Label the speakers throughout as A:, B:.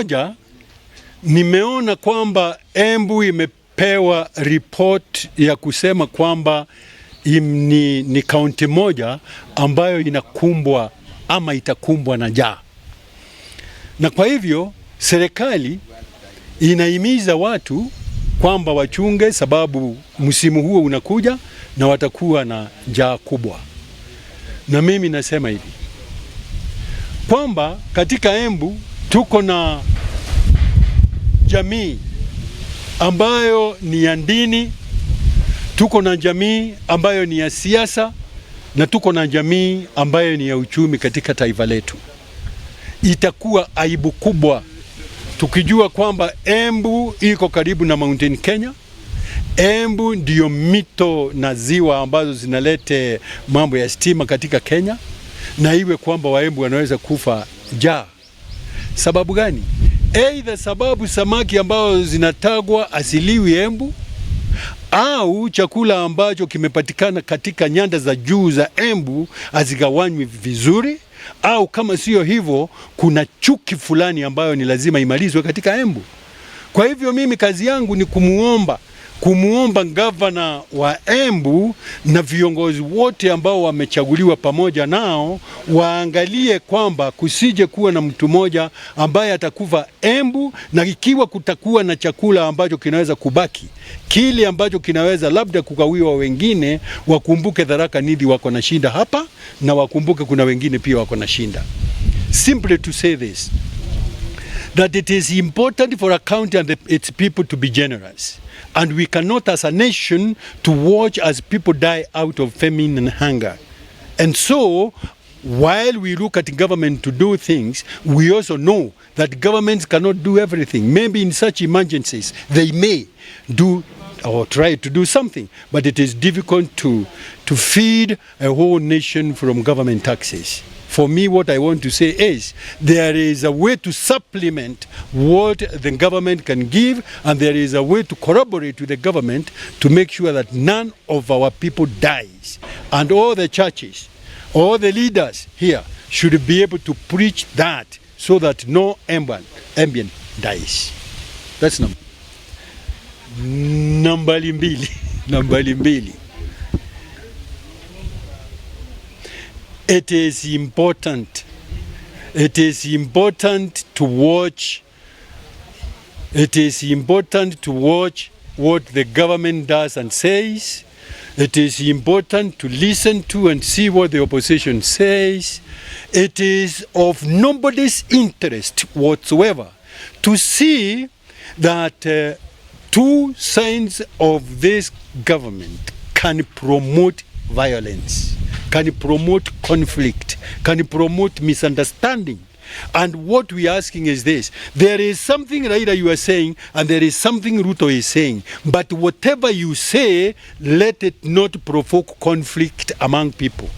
A: moja nimeona kwamba Embu imepewa report ya kusema kwamba ni kaunti moja ambayo inakumbwa ama itakumbwa na njaa. Na kwa hivyo serikali inahimiza watu kwamba wachunge, sababu msimu huo unakuja na watakuwa na njaa kubwa. Na mimi nasema hivi kwamba katika Embu tuko na jamii ambayo ni ya dini, tuko na jamii ambayo ni ya siasa, na tuko na jamii ambayo ni ya uchumi katika taifa letu. Itakuwa aibu kubwa tukijua kwamba Embu iko karibu na Mountain Kenya. Embu ndio mito na ziwa ambazo zinalete mambo ya stima katika Kenya, na iwe kwamba Waembu wanaweza kufa njaa. Sababu gani? Either sababu samaki ambao zinatagwa asiliwi Embu, au chakula ambacho kimepatikana katika nyanda za juu za Embu hazigawanywi vizuri, au kama sio hivyo kuna chuki fulani ambayo ni lazima imalizwe katika Embu. Kwa hivyo mimi kazi yangu ni kumuomba gavana wa Embu na viongozi wote ambao wamechaguliwa pamoja nao waangalie kwamba kusije kuwa na mtu mmoja ambaye atakufa Embu, na ikiwa kutakuwa na chakula ambacho kinaweza kubaki, kile ambacho kinaweza labda kugawiwa wengine, wakumbuke Tharaka Nithi wako na shinda hapa, na wakumbuke kuna wengine pia wako na shinda. Simply to say this, that it is important for a county and its people to be generous. And we cannot as a nation to watch as people die out of famine and hunger. And so, while we look at government to do things, we also know that governments cannot do everything. Maybe in such emergencies, they may do or try to do something, but it is difficult to feed a whole nation from government taxes. For me, what I want to say is there is a way to supplement what the government can give, and there is a way to corroborate with the government to make sure that none of our people dies. And all the churches, all the leaders here should be able to preach that so that no Embian dies. That's number mbili. It is important to watch. It is important to watch what the government does and says. It is important to listen to and see what the opposition says. It is of nobody's interest whatsoever to see that two sides of this government can promote violence, can promote conflict, can promote misunderstanding. And what we are asking is this: there is something Raila you are saying, and there is something Ruto is saying, but whatever you say, let it not provoke conflict among people.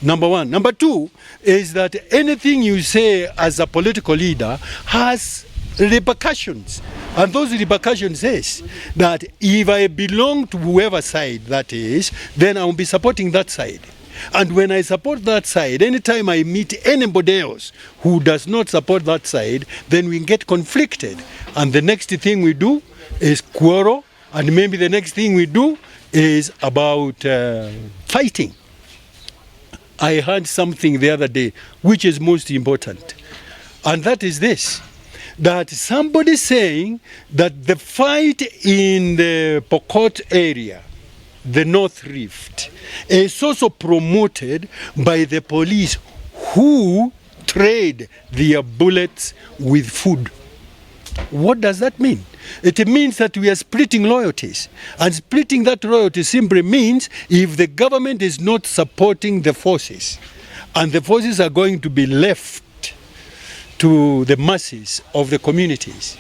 A: Number one. Number two is that anything you say as a political leader has repercussions, and those repercussions is that if I belong to whoever side that is, then I will be supporting that side. And when I support that side, anytime I meet anybody else who does not support that side, then we get conflicted. And the next thing we do is quarrel, and maybe the next thing we do is about fighting. I heard something the other day which is most important, and that is this: that somebody saying that the fight in the Pokot area, the North Rift, is also promoted by the police who trade their bullets with food. What does that mean? It means that we are splitting loyalties, and splitting that loyalty simply means if the government is not supporting the forces, and the forces are going to be left to the masses of the communities,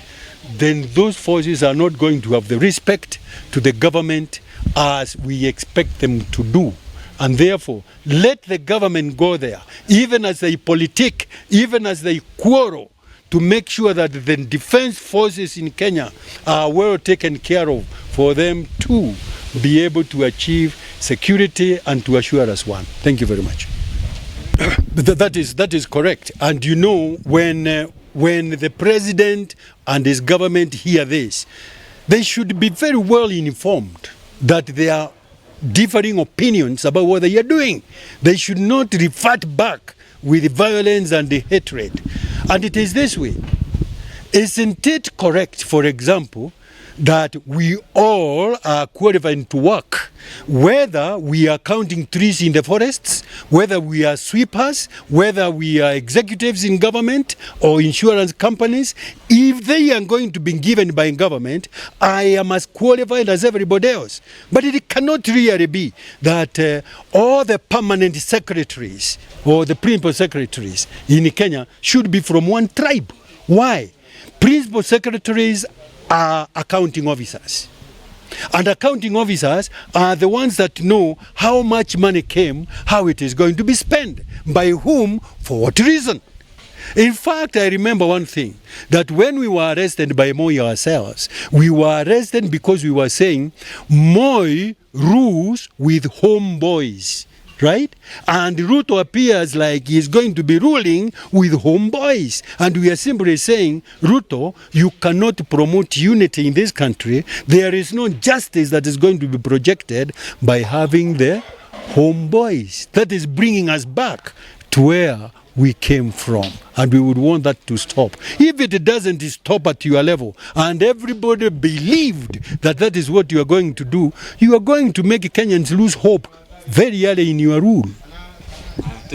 A: then those forces are not going to have the respect to the government as we expect them to do. And therefore, let the government go there, even as they politic, even as they quarrel, to make sure that the defense forces in Kenya are well taken care of, for them to be able to achieve security and to assure us one. Thank you very much. That is correct. And you know, when when the president and his government hear this, they should be very well informed that there are differing opinions about what they are doing. They should not revert back with violence and hatred. And it is this way. Isn't it correct, for example, that we all are qualified to work, whether we are counting trees in the forests, whether we are sweepers, whether we are executives in government or insurance companies? If they are going to be given by government, I am as qualified as everybody else. But it cannot really be that all the permanent secretaries or the principal secretaries in Kenya should be from one tribe. Why? Principal secretaries are accounting officers. And accounting officers are the ones that know how much money came, how it is going to be spent, by whom, for what reason. In fact, I remember one thing, that when we were arrested by Moi ourselves, we were arrested because we were saying Moi rules with homeboys. Right? And Ruto appears like he's going to be ruling with homeboys. And we are simply saying, Ruto, you cannot promote unity in this country. There is no justice that is going to be projected by having the homeboys. That is bringing us back to where we came from. And we would want that to stop. If it doesn't stop at your level and everybody believed that that is what you are going to do, you are going to make Kenyans lose hope very early in your rule.